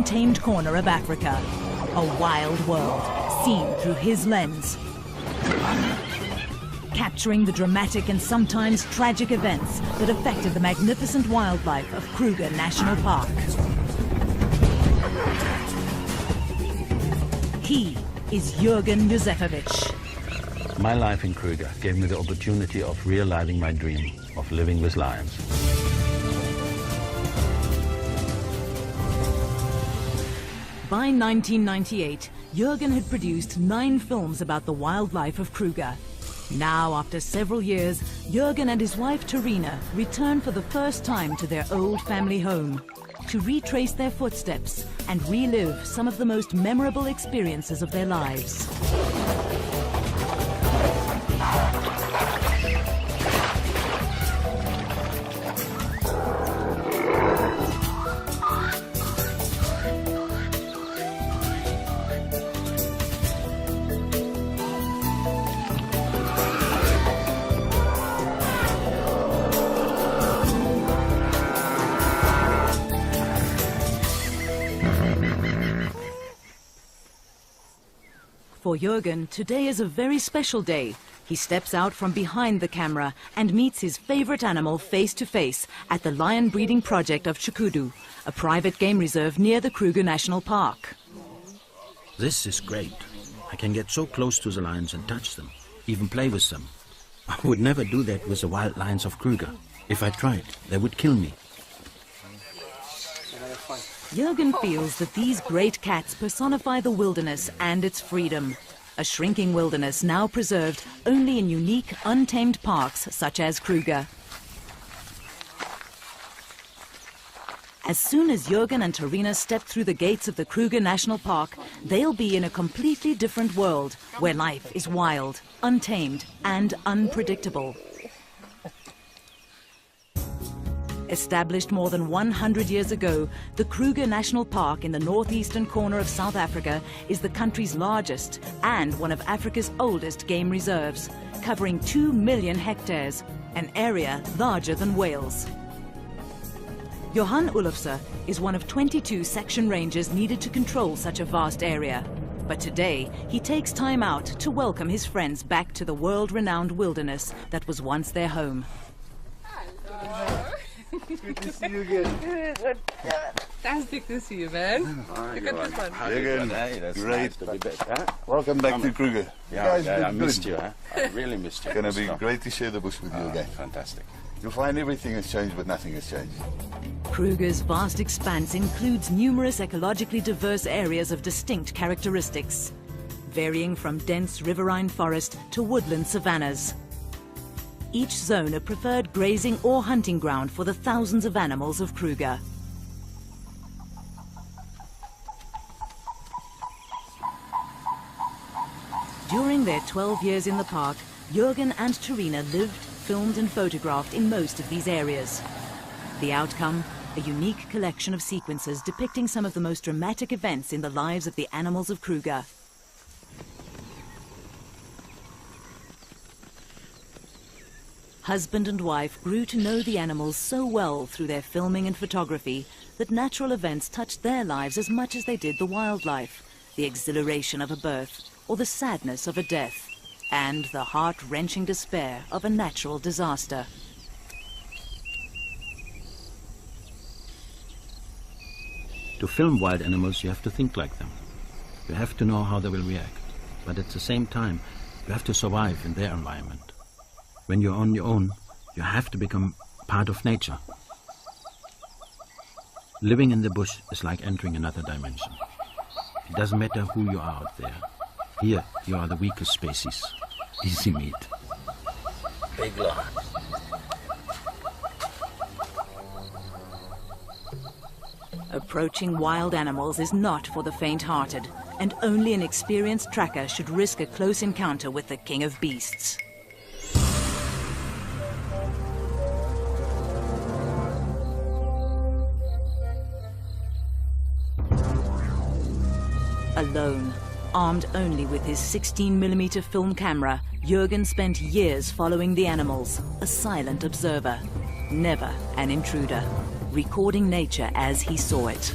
untamed corner of Africa. A wild world, seen through his lens. Capturing the dramatic and sometimes tragic events that affected the magnificent wildlife of Kruger National Park. He is Jürgen Józefowicz. My life in Kruger gave me the opportunity of realizing my dream of living with lions. By 1998, Jürgen had produced 9 films about the wildlife of Kruger. Now, after several years, Jürgen and his wife Terina return for the first time to their old family home to retrace their footsteps and relive some of the most memorable experiences of their lives. For Jürgen, today is a very special day. He steps out from behind the camera and meets his favorite animal face to face at the lion breeding project of Çukudu, a private game reserve near the Kruger National Park. This is great. I can get so close to the lions and touch them, even play with them. I would never do that with the wild lions of Kruger. If I tried, they would kill me. Jürgen feels that these great cats personify the wilderness and its freedom. A shrinking wilderness now preserved only in unique, untamed parks such as Kruger. As soon as Jürgen and Terina step through the gates of the Kruger National Park, they'll be in a completely different world where life is wild, untamed, and unpredictable. Established more than 100 years ago, the Kruger National Park in the northeastern corner of South Africa is the country's largest and one of Africa's oldest game reserves, covering 2 million hectares, an area larger than Wales. Johan Olofse is one of 22 section rangers needed to control such a vast area. But today, he takes time out to welcome his friends back to the world-renowned wilderness that was once their home. Good to see you again. Fantastic to see you, man. Look at this one. Again, That's great. nice to be back, huh? Welcome back to Kruger. I missed you, huh? I really missed you. It's going to be great to share the bush with you again. Fantastic. You'll find everything has changed, but nothing has changed. Kruger's vast expanse includes numerous ecologically diverse areas of distinct characteristics, varying from dense riverine forest to woodland savannas. Each zone a preferred grazing or hunting ground for the thousands of animals of Kruger. During their 12 years in the park, Jürgen and Terina lived, filmed and photographed in most of these areas. The outcome, a unique collection of sequences depicting some of the most dramatic events in the lives of the animals of Kruger. Husband and wife grew to know the animals so well through their filming and photography that natural events touched their lives as much as they did the wildlife, the exhilaration of a birth, or the sadness of a death, and the heart-wrenching despair of a natural disaster. To film wild animals, you have to think like them. You have to know how they will react. But at the same time, you have to survive in their environment. When you're on your own, you have to become part of nature. Living in the bush is like entering another dimension. It doesn't matter who you are out there. Here, you are the weakest species. Easy meat. Big love. Approaching wild animals is not for the faint-hearted, and only an experienced tracker should risk a close encounter with the king of beasts. Alone, armed only with his 16mm film camera, Jürgen spent years following the animals, a silent observer, never an intruder, recording nature as he saw it.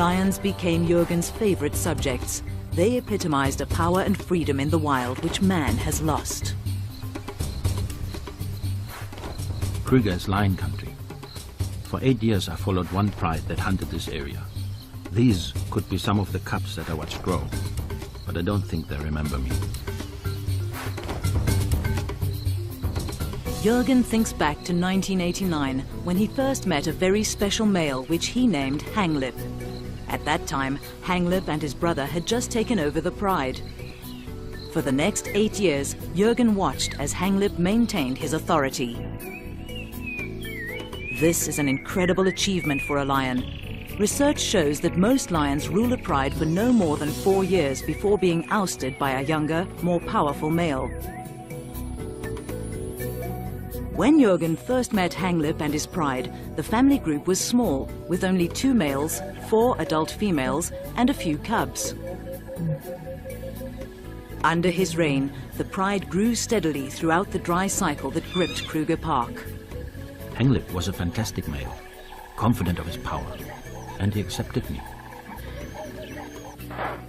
Lions became Jürgen's favorite subjects. They epitomized a power and freedom in the wild which man has lost. Kruger is lion country. For 8 years I followed one pride that hunted this area. These could be some of the cubs that I watched grow, but I don't think they remember me. Jürgen thinks back to 1989 when he first met a very special male which he named Hanglip. At that time, Hanglip and his brother had just taken over the pride. For the next 8 years, Jürgen watched as Hanglip maintained his authority. This is an incredible achievement for a lion. Research shows that most lions rule a pride for no more than 4 years before being ousted by a younger, more powerful male. When Jürgen first met Hanglip and his pride, the family group was small, with only 2 males, 4 adult females, and a few cubs. Under his reign, the pride grew steadily throughout the dry cycle that gripped Kruger Park. Hanglip was a fantastic male, confident of his power, and he accepted me.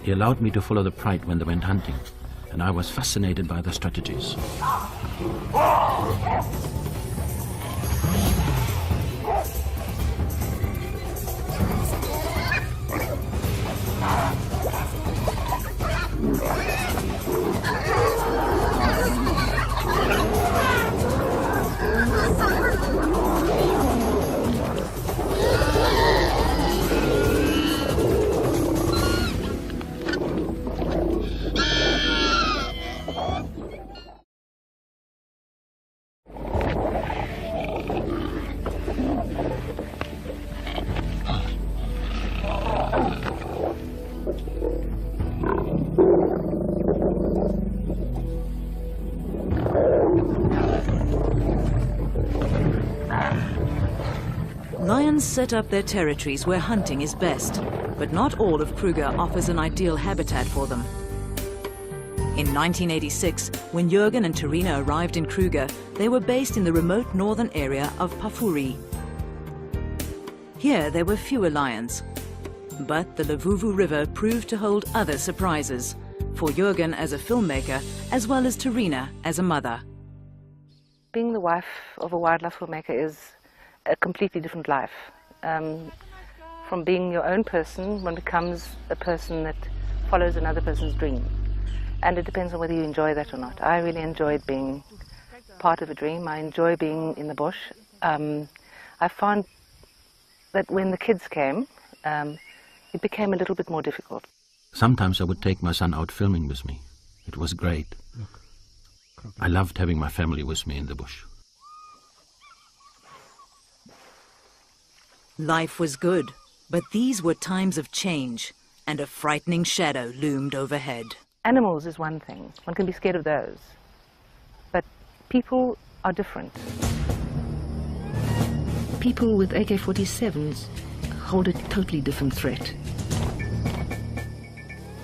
He allowed me to follow the pride when they went hunting, and I was fascinated by their strategies. Lions set up their territories where hunting is best, but not all of Kruger offers an ideal habitat for them. In 1986, when Jürgen and Terina arrived in Kruger, they were based in the remote northern area of Pafuri. Here there were fewer lions, but the Levuvu River proved to hold other surprises, for Jürgen as a filmmaker, as well as Terina as a mother. Being the wife of a wildlife filmmaker is a completely different life. From being your own person, one becomes a person that follows another person's dream. And it depends on whether you enjoy that or not. I really enjoyed being part of a dream. I enjoy being in the bush. I found that when the kids came, it became a little bit more difficult. Sometimes I would take my son out filming with me. It was great. I loved having my family with me in the bush. Life was good, but these were times of change, and a frightening shadow loomed overhead. Animals is one thing. One can be scared of those. But people are different. People with AK-47s hold a totally different threat.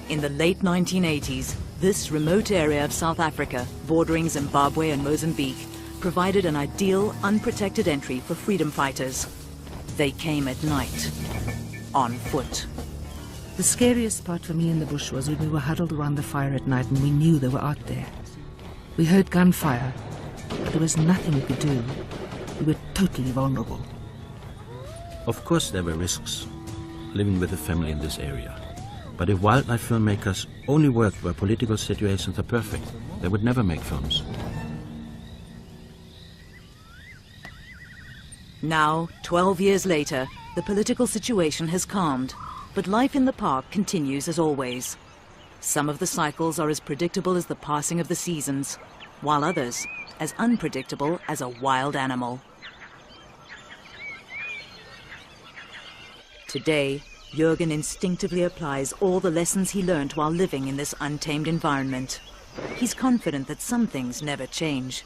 In the late 1980s, this remote area of South Africa, bordering Zimbabwe and Mozambique, provided an ideal, unprotected entry for freedom fighters. They came at night, on foot. The scariest part for me in the bush was when we were huddled around the fire at night and we knew they were out there. We heard gunfire, but there was nothing we could do. We were totally vulnerable. Of course there were risks, living with a family in this area. But if wildlife filmmakers only worked where political situations are perfect, they would never make films. Now, 12 years later, the political situation has calmed, but life in the park continues as always. Some of the cycles are as predictable as the passing of the seasons, while others as unpredictable as a wild animal. Today, Jürgen instinctively applies all the lessons he learned while living in this untamed environment. He's confident that some things never change.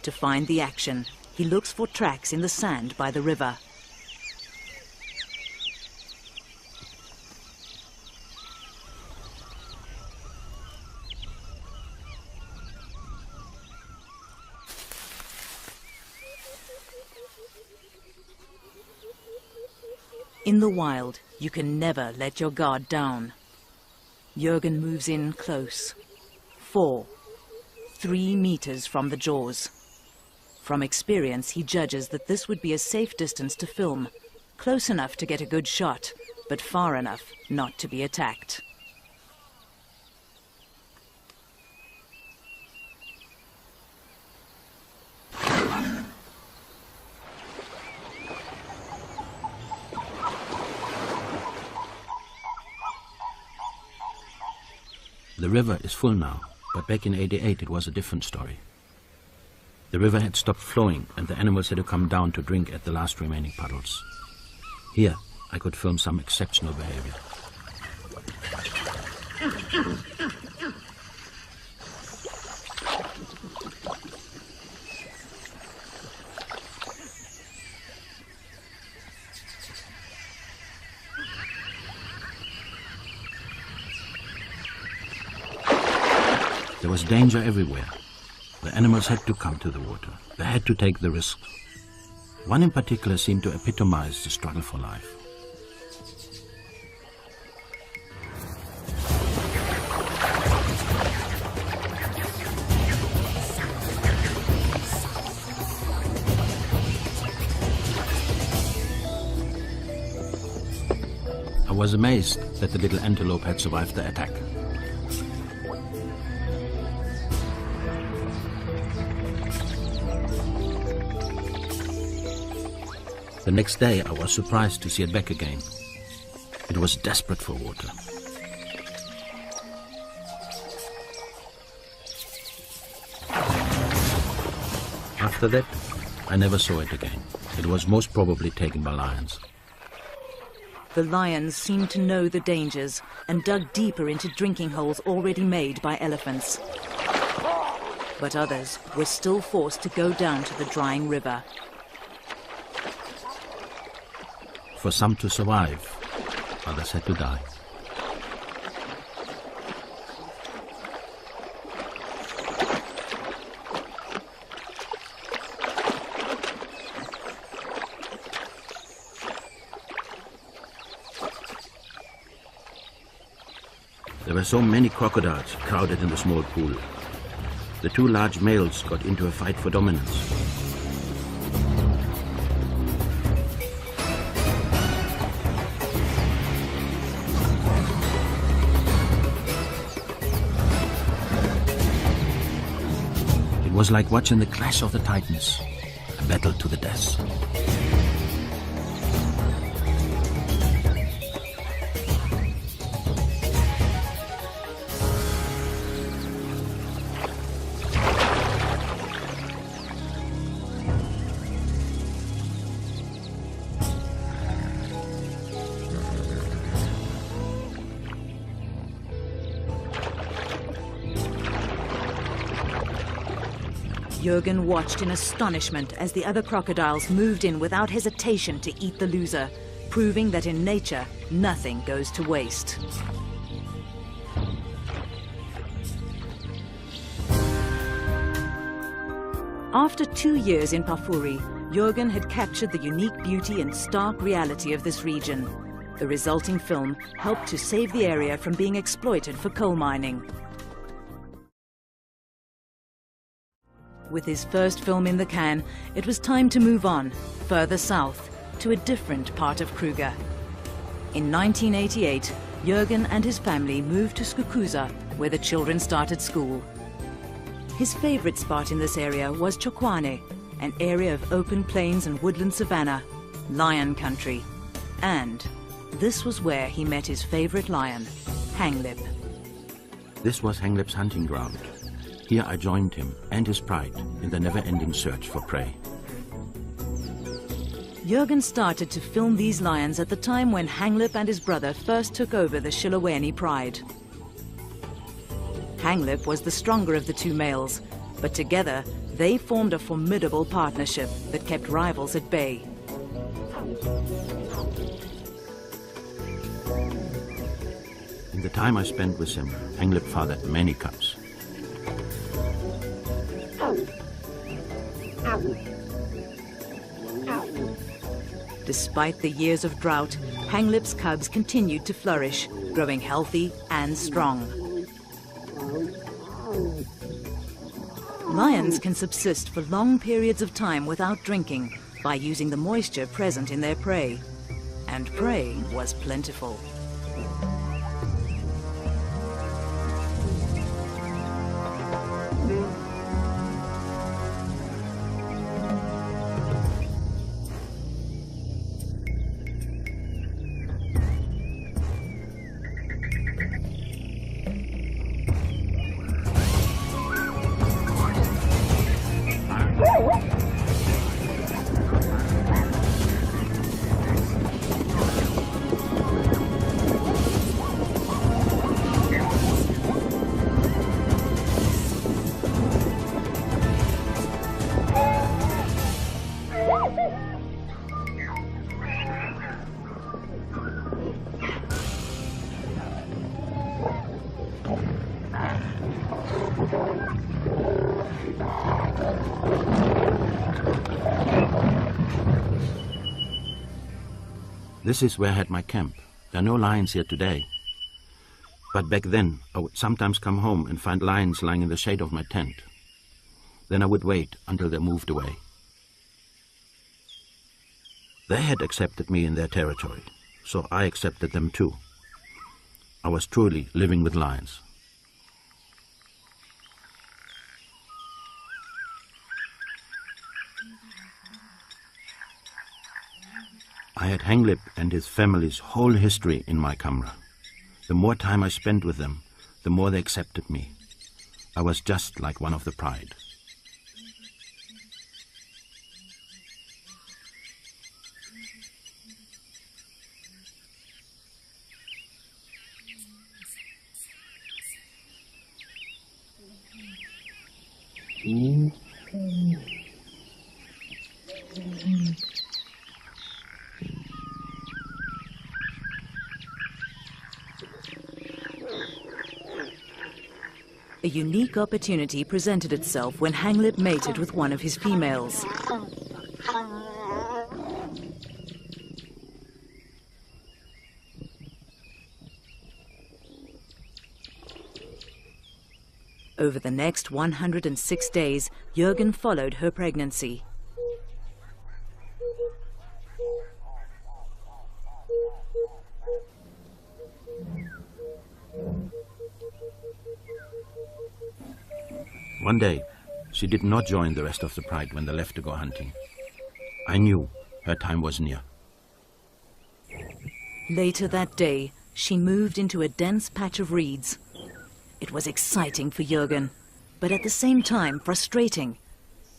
To find the action, he looks for tracks in the sand by the river. In the wild, You can never let your guard down. Jürgen moves in close. 3 meters from the jaws. From experience, he judges that this would be a safe distance to film, close enough to get a good shot, but far enough not to be attacked. The river is full now, but back in '88 it was a different story. The river had stopped flowing and the animals had to come down to drink at the last remaining puddles. Here I could film some exceptional behavior. There was danger everywhere. The animals had to come to the water. They had to take the risk. One in particular seemed to epitomize the struggle for life. I was amazed that the little antelope had survived the attack. The next day I was surprised to see it back again. It was desperate for water. After that, I never saw it again. It was most probably taken by lions. The lions seemed to know the dangers and dug deeper into drinking holes already made by elephants. But others were still forced to go down to the drying river. For some to survive, others had to die. There were so many crocodiles crowded in the small pool. The 2 large males got into a fight for dominance. It was like watching the clash of the titans, a battle to the death. Jürgen watched in astonishment as the other crocodiles moved in without hesitation to eat the loser, proving that in nature, nothing goes to waste. After 2 years in Pafuri, Jürgen had captured the unique beauty and stark reality of this region. The resulting film helped to save the area from being exploited for coal mining. With his first film in the can, it was time to move on, further south, to a different part of Kruger. In 1988, Jürgen and his family moved to Skukuza, where the children started school. His favorite spot in this area was Chokwane, an area of open plains and woodland savanna, lion country. And this was where he met his favorite lion, Hanglip. This was Hanglip's hunting ground. Here I joined him and his pride in the never-ending search for prey. Jürgen started to film these lions at the time when Hanglip and his brother first took over the Shilaweni pride. Hanglip was the stronger of the 2 males, but together they formed a formidable partnership that kept rivals at bay. In the time I spent with him, Hanglip fathered many cubs. Despite the years of drought, Hanglip's cubs continued to flourish, growing healthy and strong. Lions can subsist for long periods of time without drinking by using the moisture present in their prey. And prey was plentiful. This is where I had my camp. There are no lions here today. But back then, I would sometimes come home and find lions lying in the shade of my tent. Then I would wait until they moved away. They had accepted me in their territory, so I accepted them too. I was truly living with lions. I had Hanglip and his family's whole history in my camera. The more time I spent with them, the more they accepted me. I was just like one of the pride. A unique opportunity presented itself when Hanglip mated with one of his females. Over the next 106 days, Jürgen followed her pregnancy. One day, she did not join the rest of the pride when they left to go hunting. I knew her time was near. Later that day, she moved into a dense patch of reeds. It was exciting for Jürgen, but at the same time frustrating.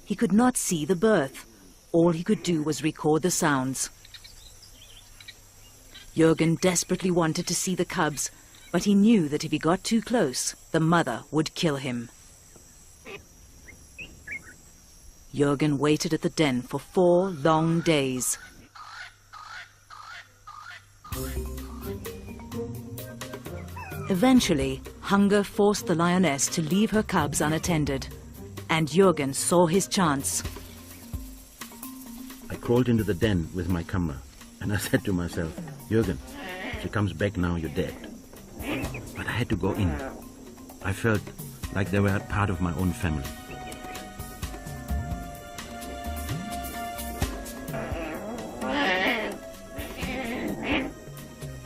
He could not see the birth. All he could do was record the sounds. Jürgen desperately wanted to see the cubs, but he knew that if he got too close, the mother would kill him. Jürgen waited at the den for 4 long days. Eventually, hunger forced the lioness to leave her cubs unattended, and Jürgen saw his chance. I crawled into the den with my camera, and I said to myself, Jürgen, if she comes back now, you're dead. But I had to go in. I felt like they were a part of my own family.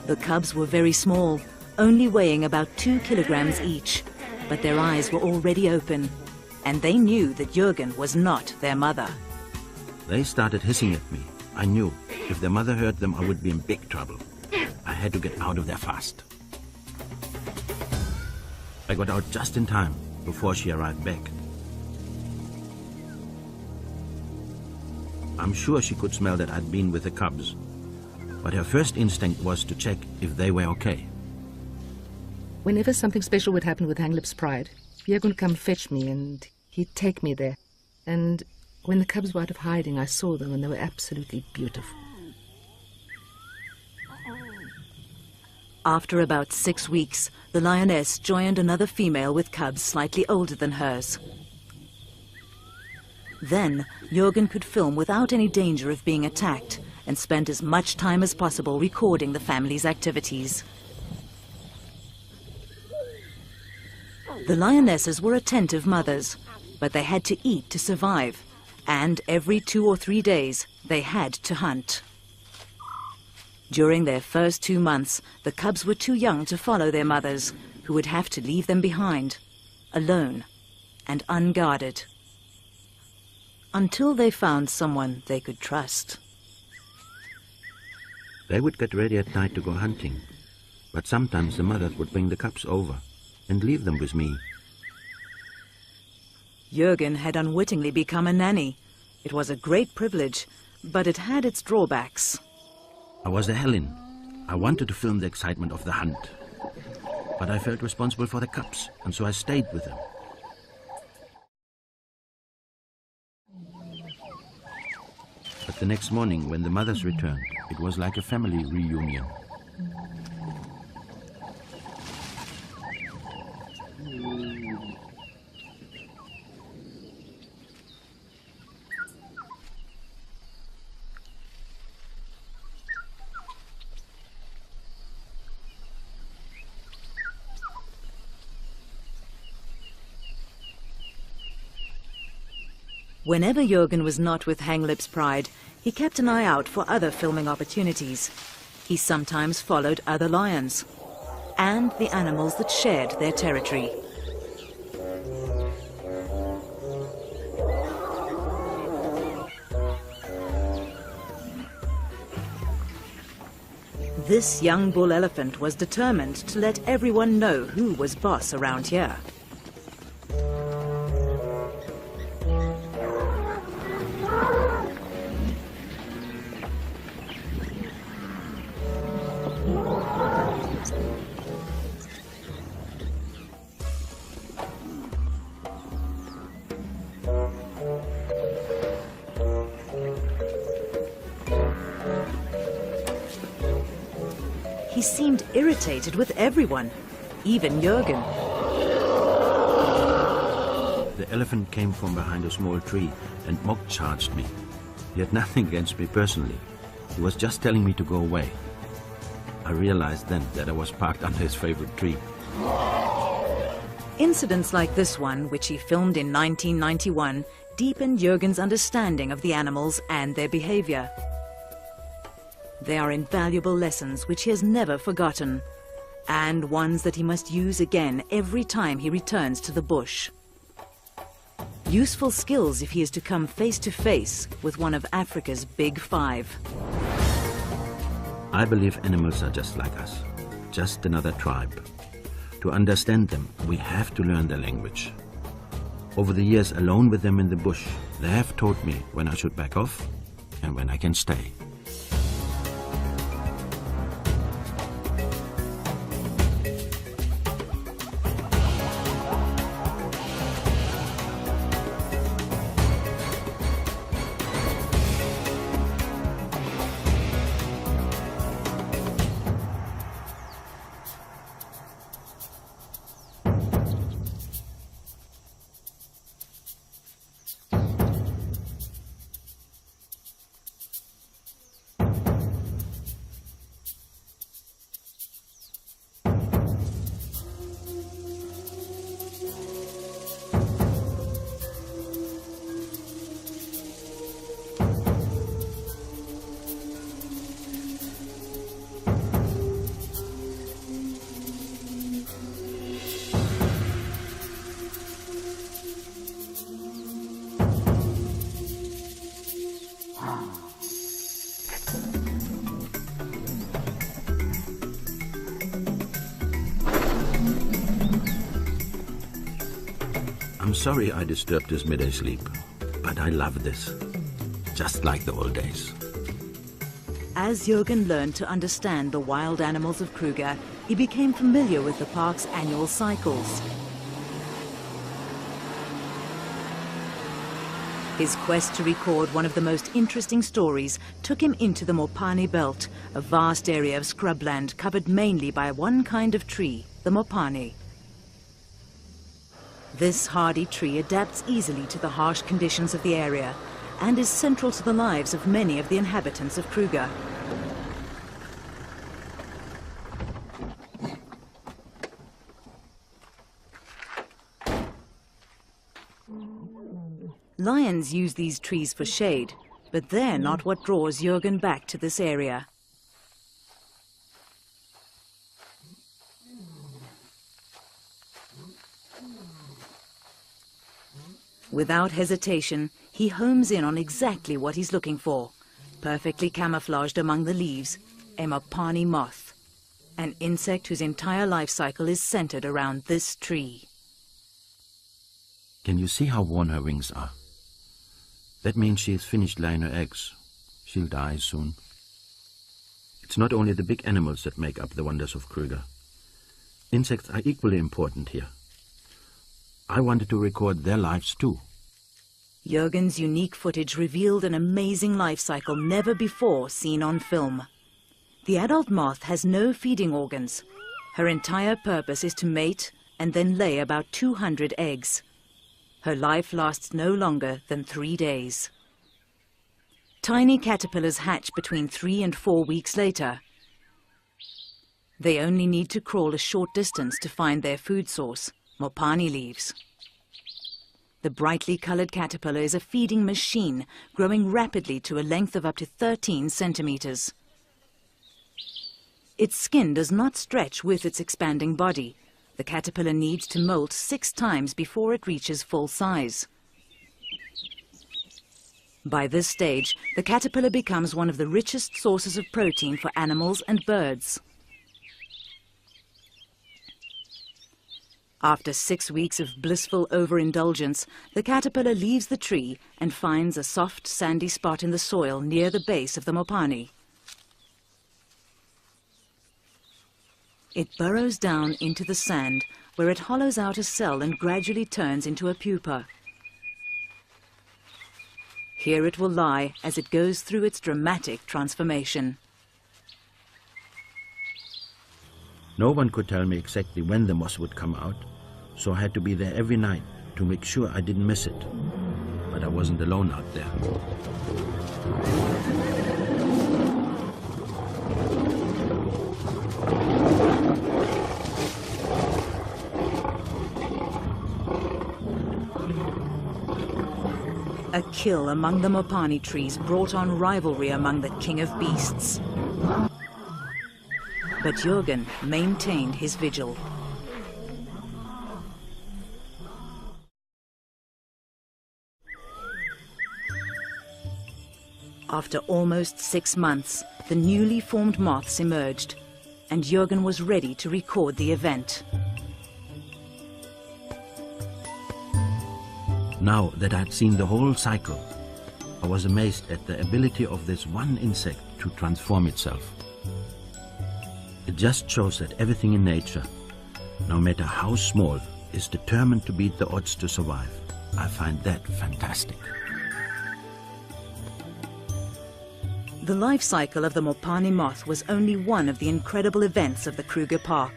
The cubs were very small, only weighing about 2 kilograms each, but their eyes were already open, and they knew that Jürgen was not their mother. They started hissing at me. I knew if their mother heard them, I would be in big trouble. I had to get out of there fast. I got out just in time before she arrived back. I'm sure she could smell that I'd been with the cubs, but her first instinct was to check if they were okay. Whenever something special would happen with Hanglip's pride, Jürgen would come fetch me and he'd take me there. And when the cubs were out of hiding, I saw them and they were absolutely beautiful. After about 6 weeks, the lioness joined another female with cubs slightly older than hers. Then, Jürgen could film without any danger of being attacked, and spent as much time as possible recording the family's activities. The lionesses were attentive mothers, but they had to eat to survive, and every 2 or 3 days they had to hunt. During their first 2 months, the cubs were too young to follow their mothers, who would have to leave them behind, alone and unguarded, until they found someone they could trust. They would get ready at night to go hunting, but sometimes the mothers would bring the cubs over and leave them with me. Jürgen had unwittingly become a nanny. It was a great privilege, but it had its drawbacks. I was a Helen. I wanted to film the excitement of the hunt, but I felt responsible for the cubs, and so I stayed with them. But the next morning, when the mothers returned, it was like a family reunion. Whenever Jürgen was not with Hanglip's Pride, he kept an eye out for other filming opportunities. He sometimes followed other lions and the animals that shared their territory. This young bull elephant was determined to let everyone know who was boss around here. He seemed irritated with everyone, even Jürgen. The elephant came from behind a small tree and mock charged me. He had nothing against me personally. He was just telling me to go away. I realized then that I was parked under his favorite tree. Incidents like this one, which he filmed in 1991, deepened Jürgen's understanding of the animals and their behavior. They are invaluable lessons which he has never forgotten, and ones that he must use again every time he returns to the bush. Useful skills if he is to come face to face with one of Africa's big five. I believe animals are just like us, just another tribe. To understand them, we have to learn their language. Over the years alone with them in the bush, they have taught me when I should back off and when I can stay. I'm sorry I disturbed his midday sleep, but I love this, just like the old days. As Jürgen learned to understand the wild animals of Kruger, he became familiar with the park's annual cycles. His quest to record one of the most interesting stories took him into the Mopane Belt, a vast area of scrubland covered mainly by one kind of tree, the Mopane. This hardy tree adapts easily to the harsh conditions of the area, and is central to the lives of many of the inhabitants of Kruger. Lions use these trees for shade, but they're not what draws Jürgen back to this area. Without hesitation, he homes in on exactly what he's looking for. Perfectly camouflaged among the leaves, a Mopani moth, an insect whose entire life cycle is centered around this tree. Can you see how worn her wings are? That means she has finished laying her eggs. She'll die soon. It's not only the big animals that make up the wonders of Kruger. Insects are equally important here. I wanted to record their lives too. Jürgen's unique footage revealed an amazing life cycle never before seen on film. The adult moth has no feeding organs. Her entire purpose is to mate and then lay about 200 eggs. Her life lasts no longer than 3 days. Tiny caterpillars hatch between 3 and 4 weeks later. They only need to crawl a short distance to find their food source, Mopani leaves. The brightly colored caterpillar is a feeding machine, growing rapidly to a length of up to 13 centimeters. Its skin does not stretch with its expanding body. The caterpillar needs to molt 6 times before it reaches full size. By this stage, the caterpillar becomes one of the richest sources of protein for animals and birds. After 6 weeks of blissful overindulgence, the caterpillar leaves the tree and finds a soft, sandy spot in the soil near the base of the Mopani. It burrows down into the sand, where it hollows out a cell and gradually turns into a pupa. Here it will lie as it goes through its dramatic transformation. No one could tell me exactly when the moth would come out, so I had to be there every night to make sure I didn't miss it. But I wasn't alone out there. A kill among the Mopani trees brought on rivalry among the king of beasts. But Jürgen maintained his vigil. After almost 6 months, the newly formed moths emerged, and Jürgen was ready to record the event. Now that I'd seen the whole cycle, I was amazed at the ability of this one insect to transform itself. It just shows that everything in nature, no matter how small, is determined to beat the odds to survive. I find that fantastic. The life cycle of the Mopani moth was only one of the incredible events of the Kruger Park.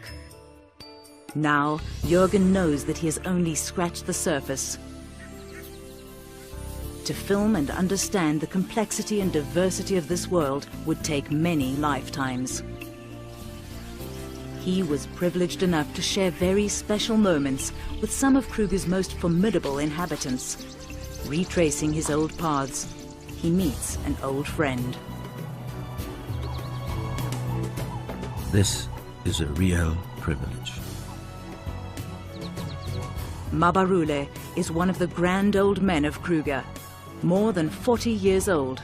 Now, Jürgen knows that he has only scratched the surface. To film and understand the complexity and diversity of this world would take many lifetimes. He was privileged enough to share very special moments with some of Kruger's most formidable inhabitants. Retracing his old paths, he meets an old friend. This is a real privilege. Mabarule is one of the grand old men of Kruger. More than 40 years old,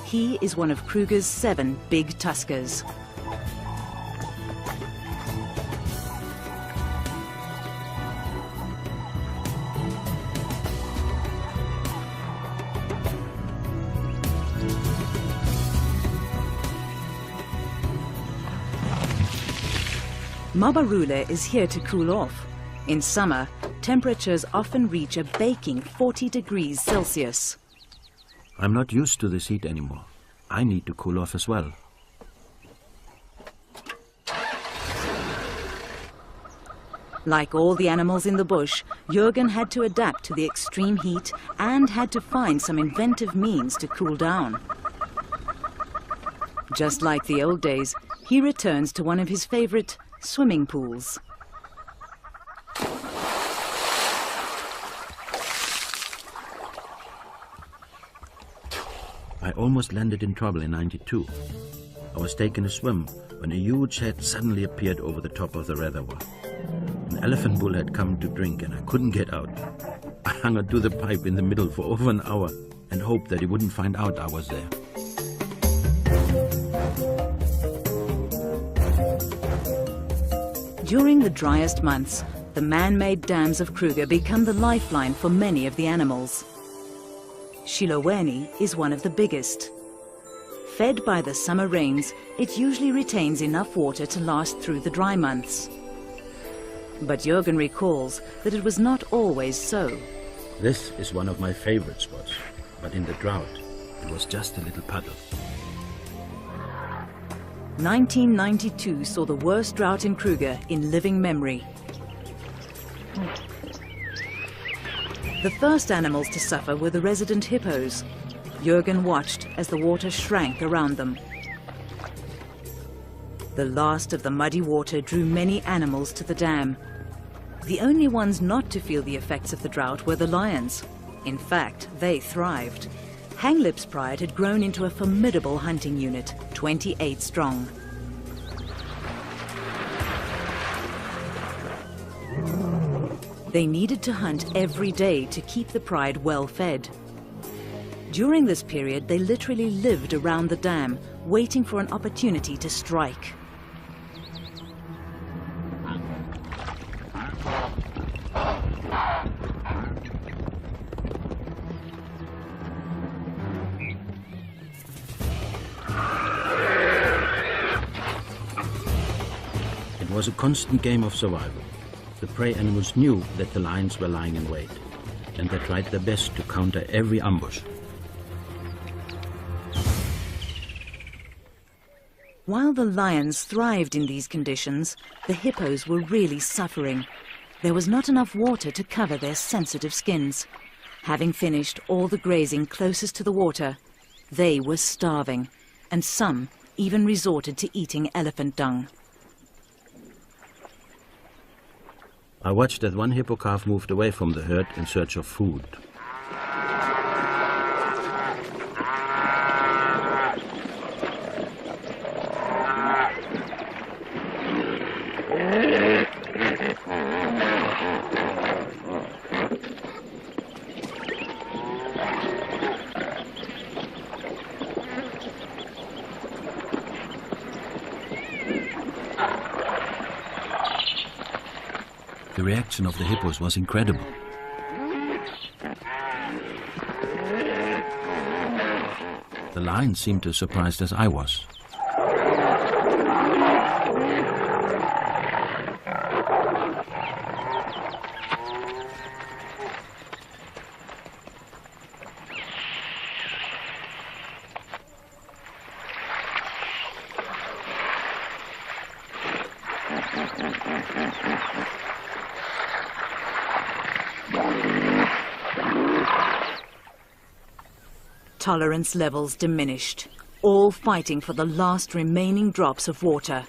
he is one of Kruger's 7 big tuskers. Mabarule is here to cool off. In summer, temperatures often reach a baking 40 degrees Celsius. I'm not used to this heat anymore. I need to cool off as well. Like all the animals in the bush, Jürgen had to adapt to the extreme heat and had to find some inventive means to cool down. Just like the old days, he returns to one of his favorite swimming pools. I almost landed in trouble in '92. I was taking a swim when a huge head suddenly appeared over the top of the reservoir. An elephant bull had come to drink and I couldn't get out. I hung onto the pipe in the middle for over an hour and hoped that he wouldn't find out I was there. During the driest months, the man-made dams of Kruger become the lifeline for many of the animals. Shiloweni is one of the biggest. Fed by the summer rains, it usually retains enough water to last through the dry months. But Jürgen recalls that it was not always so. This is one of my favorite spots, but in the drought, it was just a little puddle. 1992 saw the worst drought in Kruger in living memory. The first animals to suffer were the resident hippos. Jürgen watched as the water shrank around them. The last of the muddy water drew many animals to the dam. The only ones not to feel the effects of the drought were the lions. In fact, they thrived. Hanglip's pride had grown into a formidable hunting unit, 28 strong. They needed to hunt every day to keep the pride well fed. During this period, they literally lived around the dam, waiting for an opportunity to strike. It was a constant game of survival. The prey animals knew that the lions were lying in wait, and they tried their best to counter every ambush. While the lions thrived in these conditions, the hippos were really suffering. There was not enough water to cover their sensitive skins. Having finished all the grazing closest to the water, they were starving, and some even resorted to eating elephant dung. I watched as one hippo calf moved away from the herd in search of food. The reaction of the hippos was incredible. The lions seemed as surprised as I was. Tolerance levels diminished, all fighting for the last remaining drops of water.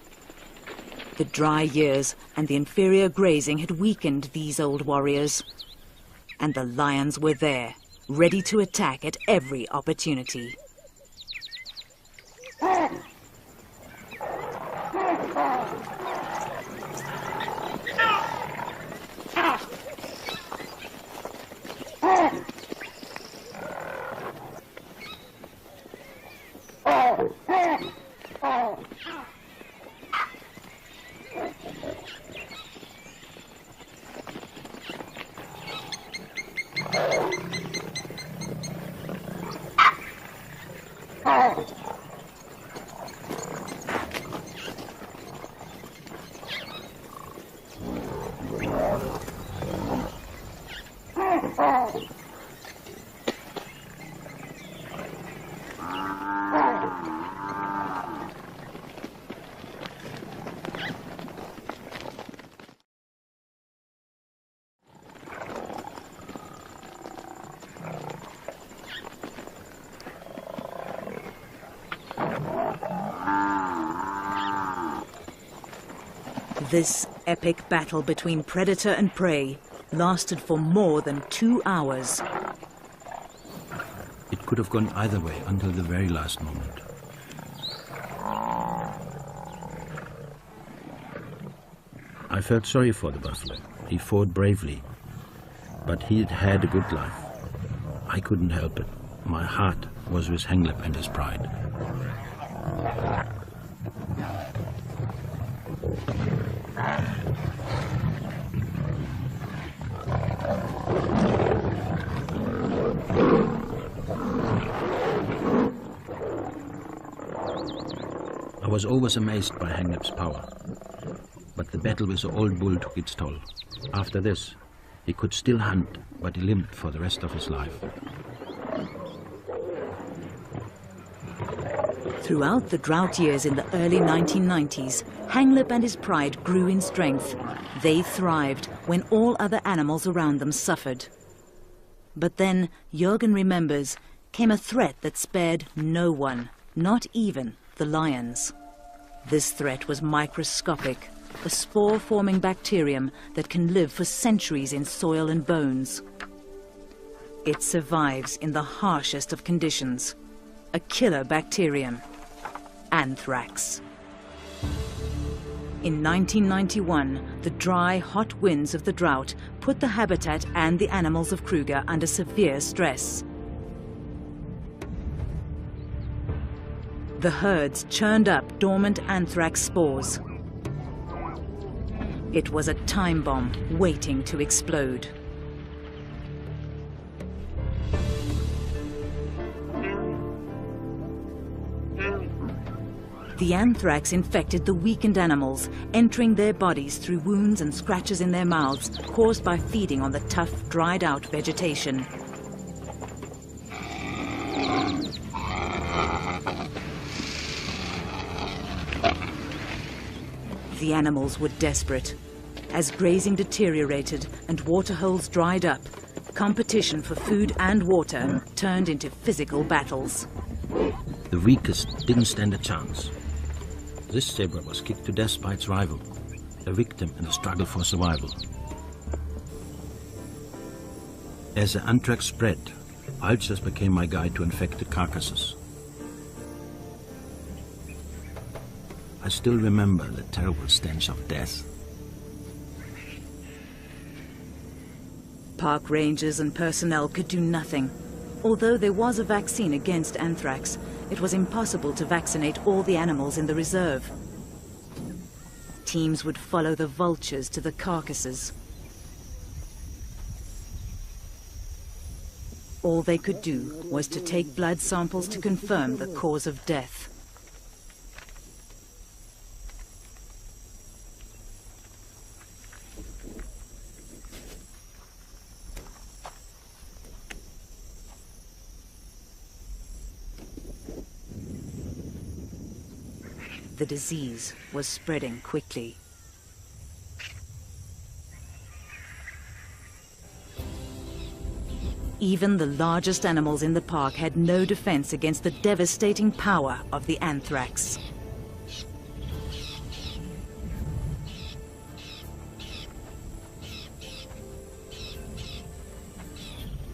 The dry years and the inferior grazing had weakened these old warriors. And the lions were there, ready to attack at every opportunity. This epic battle between predator and prey lasted for more than 2 hours. It could have gone either way until the very last moment. I felt sorry for the buffalo. He fought bravely, but he had had a good life. I couldn't help it. My heart was with Hanglip and his pride. I was always amazed by Hanglip's power, but the battle with the old bull took its toll. After this, he could still hunt, but he limped for the rest of his life. Throughout the drought years in the early 1990s, Hanglip and his pride grew in strength. They thrived when all other animals around them suffered. But then, Jürgen remembers, came a threat that spared no one, not even the lions. This threat was microscopic, a spore-forming bacterium that can live for centuries in soil and bones. It survives in the harshest of conditions, a killer bacterium, anthrax. In 1991, the dry, hot winds of the drought put the habitat and the animals of Kruger under severe stress. The herds churned up dormant anthrax spores. It was a time bomb waiting to explode. The anthrax infected the weakened animals, entering their bodies through wounds and scratches in their mouths caused by feeding on the tough, dried-out vegetation. The animals were desperate. As grazing deteriorated and waterholes dried up, competition for food and water turned into physical battles. The weakest didn't stand a chance. This zebra was kicked to death by its rival, a victim in the struggle for survival. As the anthrax spread, ulcers became my guide to infected carcasses. I still remember the terrible stench of death. Park rangers and personnel could do nothing. Although there was a vaccine against anthrax, it was impossible to vaccinate all the animals in the reserve. Teams would follow the vultures to the carcasses. All they could do was to take blood samples to confirm the cause of death. The disease was spreading quickly. Even the largest animals in the park had no defense against the devastating power of the anthrax.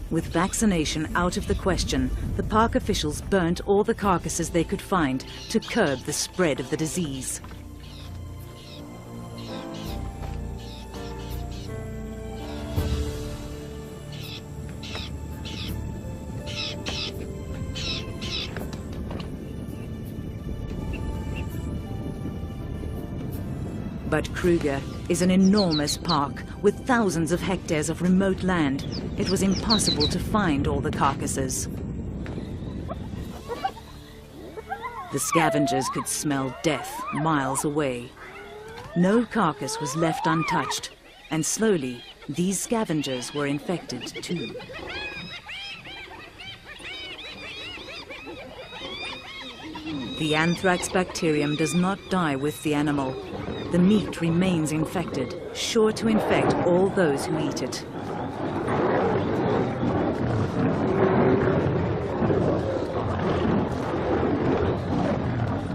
With vaccination out of the question, the park officials burnt all the carcasses they could find to curb the spread of the disease. But Kruger is an enormous park with thousands of hectares of remote land. It was impossible to find all the carcasses. The scavengers could smell death miles away. No carcass was left untouched, and slowly these scavengers were infected too. The anthrax bacterium does not die with the animal. The meat remains infected, sure to infect all those who eat it.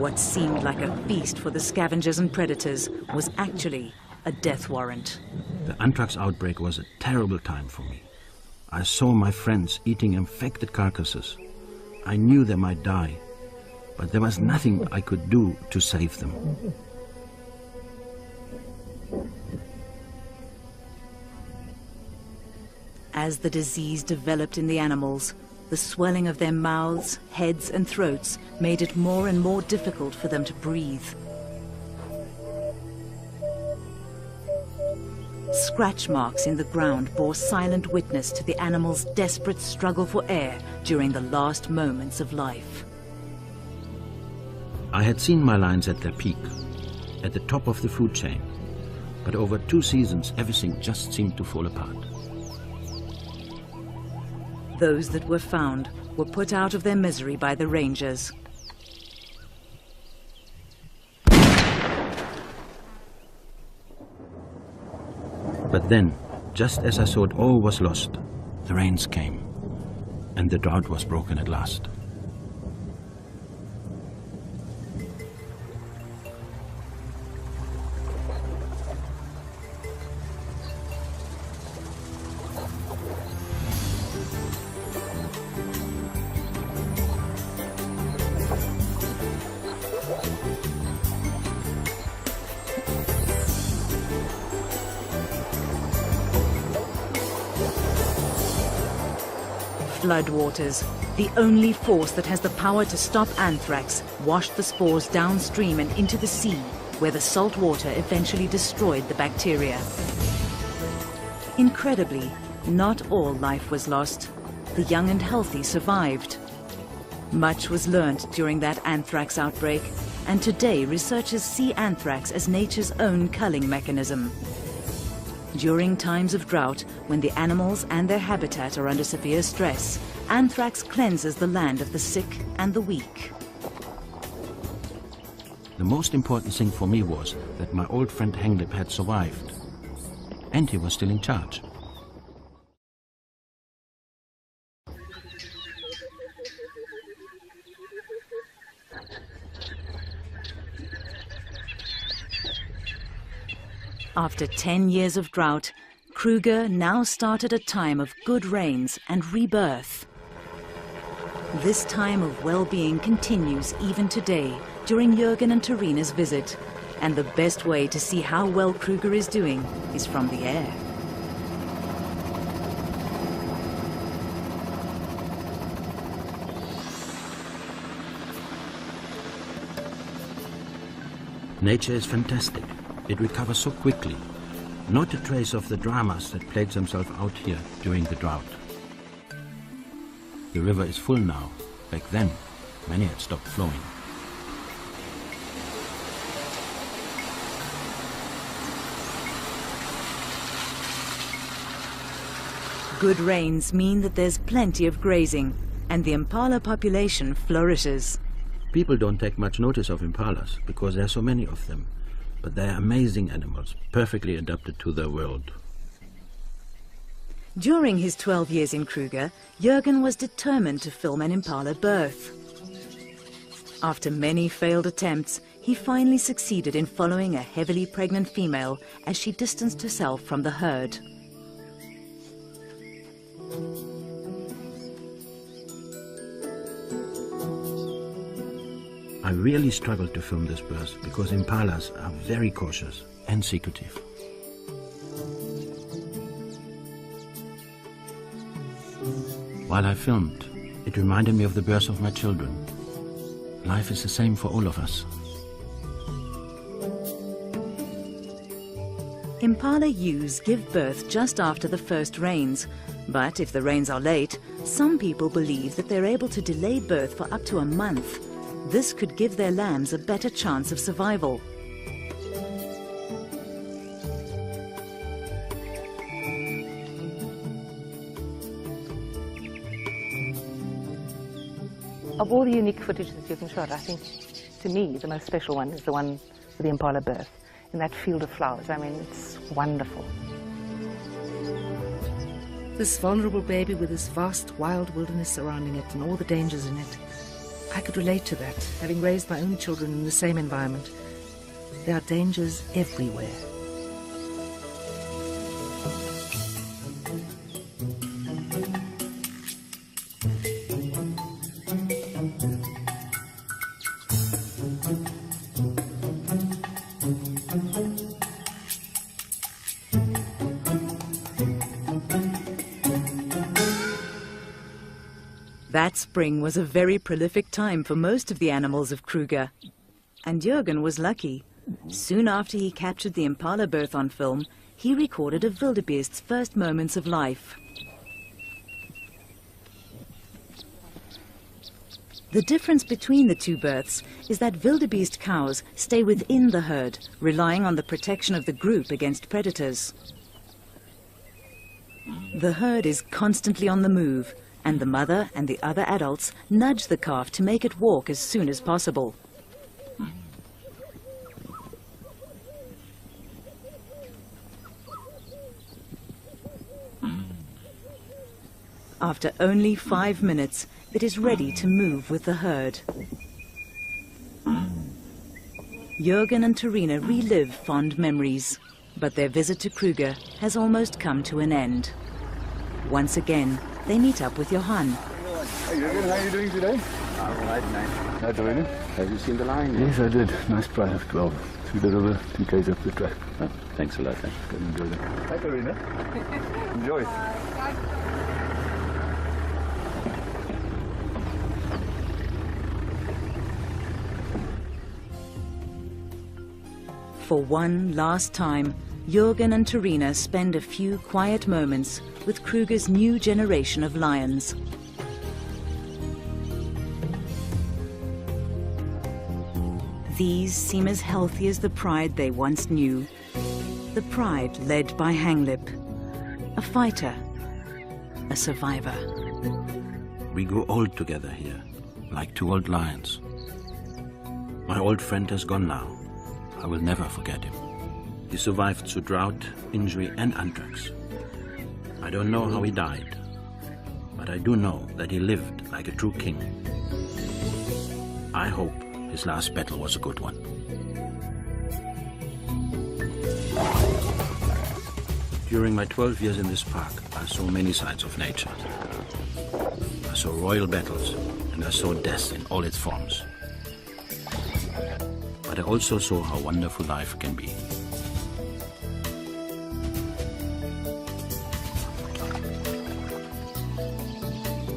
What seemed like a feast for the scavengers and predators was actually a death warrant. The anthrax outbreak was a terrible time for me. I saw my friends eating infected carcasses. I knew they might die, but there was nothing I could do to save them. As the disease developed in the animals, the swelling of their mouths, heads and throats made it more and more difficult for them to breathe. Scratch marks in the ground bore silent witness to the animals' desperate struggle for air during the last moments of life. I had seen my lions at their peak, at the top of the food chain, but over 2 seasons everything just seemed to fall apart. Those that were found were put out of their misery by the rangers. But then, just as I thought all was lost, the rains came, and the drought was broken at last. Floodwaters, the only force that has the power to stop anthrax, washed the spores downstream and into the sea, where the salt water eventually destroyed the bacteria. Incredibly, not all life was lost. The young and healthy survived. Much was learnt during that anthrax outbreak, and today researchers see anthrax as nature's own culling mechanism. During times of drought, when the animals and their habitat are under severe stress, anthrax cleanses the land of the sick and the weak. The most important thing for me was that my old friend Henglip had survived, and he was still in charge. After 10 years of drought, Kruger now started a time of good rains and rebirth. This time of well-being continues even today during Jürgen and Tarina's visit, and the best way to see how well Kruger is doing is from the air. Nature is fantastic. It recovers so quickly. Not a trace of the dramas that played themselves out here during the drought. The river is full now. Back then, many had stopped flowing. Good rains mean that there's plenty of grazing, and the impala population flourishes. People don't take much notice of impalas because there are so many of them. But they are amazing animals, perfectly adapted to their world. During his 12 years in Kruger, Jürgen was determined to film an impala birth. After many failed attempts, he finally succeeded in following a heavily pregnant female as she distanced herself from the herd. I really struggled to film this birth because impalas are very cautious and secretive. While I filmed, it reminded me of the birth of my children. Life is the same for all of us. Impala ewes give birth just after the first rains, but if the rains are late, some people believe that they're able to delay birth for up to a month. This could give their lambs a better chance of survival. Of all the unique footage that you can shot, I think, to me, the most special one is the one with the impala birth, in that field of flowers. I mean, it's wonderful. This vulnerable baby with this vast wild wilderness surrounding it and all the dangers in it. I could relate to that, having raised my own children in the same environment. There are dangers everywhere. That spring was a very prolific time for most of the animals of Kruger. And Jürgen was lucky. Soon after he captured the impala birth on film, he recorded a wildebeest's first moments of life. The difference between the two births is that wildebeest cows stay within the herd, relying on the protection of the group against predators. The herd is constantly on the move, and the mother and the other adults nudge the calf to make it walk as soon as possible. After only 5 minutes, it is ready to move with the herd. Jürgen and Terina relive fond memories, but their visit to Kruger has almost come to an end. Once again, they meet up with Johan. Hey Jürgen, how are you doing today? All right, nice. Hi Terina. Have you seen the lion? Yes, I did. Nice price of 12. Through the river, 2 k's up the track. Oh, thanks a lot. Then. Go and enjoy that. Hi Terina. Enjoy. For one last time, Jürgen and Terina spend a few quiet moments with Kruger's new generation of lions. These seem as healthy as the pride they once knew. The pride led by Hanglip, a fighter, a survivor. We grew old together here, like 2 old lions. My old friend has gone now. I will never forget him. He survived through drought, injury, and anthrax. I don't know how he died, but I do know that he lived like a true king. I hope his last battle was a good one. During my 12 years in this park, I saw many sides of nature. I saw royal battles, and I saw death in all its forms. But I also saw how wonderful life can be.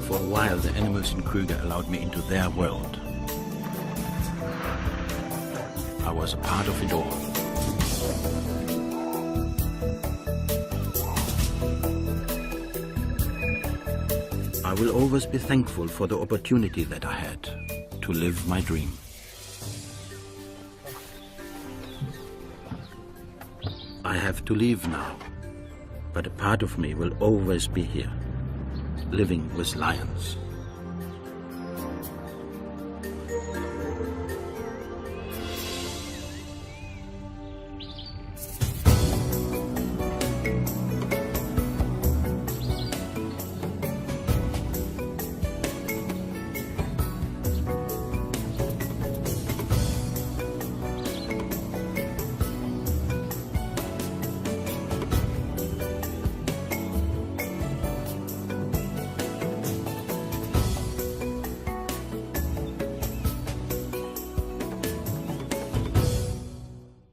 For a while, the animals in Kruger allowed me into their world. I was a part of it all. I will always be thankful for the opportunity that I had to live my dream. I have to leave now, but a part of me will always be here, living with lions.